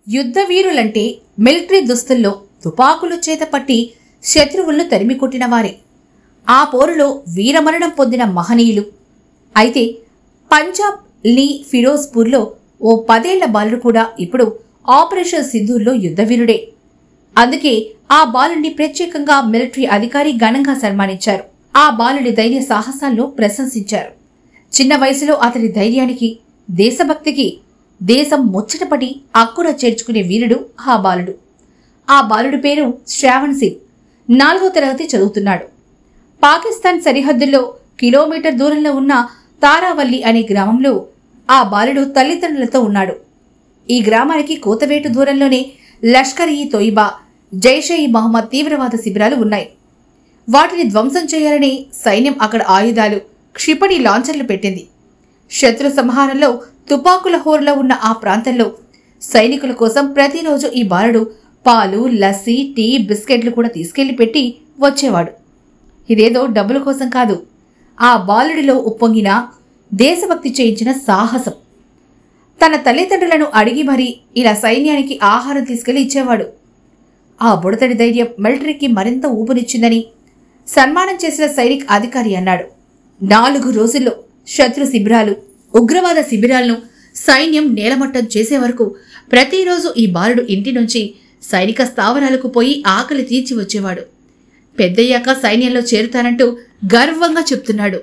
యుద్ధ వీరులంటే మిలిటరీ దుస్తుల్లో తుపాకులు చేతపట్టి శత్రువులను తరిమికొట్టిన వారే. ఆ పోరులో వీరమరణం పొందిన మహనీయులు. అయితే పంజాబ్ లీ ఫిరోజ్పూర్లో ఓ 10 ఏళ్ల బాలుడు కూడా ఇప్పుడు ఆపరేషన్ సింధూర్లో యుద్ధవీరుడే. అందుకే ఆ బాలుడిని ప్రత్యేకంగా మిలిటరీ అధికారి ఘనంగా సన్మానించారు. ఆ బాలుడి ధైర్య సాహసాలను ప్రశంసించారు. చిన్న వయసులో అతడి ధైర్యానికి, దేశభక్తికి దేశం ముచ్చటపడి అక్కున చేర్చుకునే వీరుడు ఆ బాలుడు. ఆ బాలుడి పేరు శ్రావణ్ సింగ్. 4వ తరగతి చదువుతున్నాడు. పాకిస్తాన్ సరిహద్దుల్లో కిలోమీటర్ దూరంలో ఉన్న తారావల్లి అనే గ్రామంలో ఆ బాలుడు తల్లిదండ్రులతో ఉన్నాడు. ఈ గ్రామానికి కోతవేటు దూరంలోనే లష్కర్-ఇ-తోయిబా, జైష్-ఇ-మహమ్మద్ తీవ్రవాద శిబిరాలు ఉన్నాయి. వాటిని ధ్వంసం చేయాలని సైన్యం అక్కడ ఆయుధాలు, క్షిపణి లాంచర్లు పెట్టింది. శత్రు సంహారంలో తుపాకుల హోరులో ఉన్న ఆ ప్రాంతంలో సైనికుల కోసం ప్రతిరోజు ఈ బాలుడు పాలు, లస్సీ, టీ, బిస్కెట్లు కూడా తీసుకెళ్లి పెట్టి వచ్చేవాడు. ఇదేదో డబ్బుల కోసం కాదు, ఆ బాలుడిలో ఉప్పొంగిన దేశభక్తి చేయించిన సాహసం. తన తల్లిదండ్రులను అడిగి మరీ ఇలా సైన్యానికి ఆహారం తీసుకెళ్లి ఇచ్చేవాడు. ఆ బుడతడి ధైర్యం మిలిటరీకి మరింత ఊపునిచ్చిందని సన్మానం చేసిన సైనిక్ అధికారి అన్నాడు. 4 రోజుల్లో శత్రు శిబిరాలు, ఉగ్రవాద శిబిరాలను సైన్యం నేలమట్టం చేసే వరకు ప్రతిరోజు ఈ బాలుడు ఇంటి నుంచి సైనిక స్థావరాలకు పోయి ఆకలి తీర్చి వచ్చేవాడు. పెద్దయ్యాక సైన్యంలో చేరుతానంటూ గర్వంగా చెప్తున్నాడు.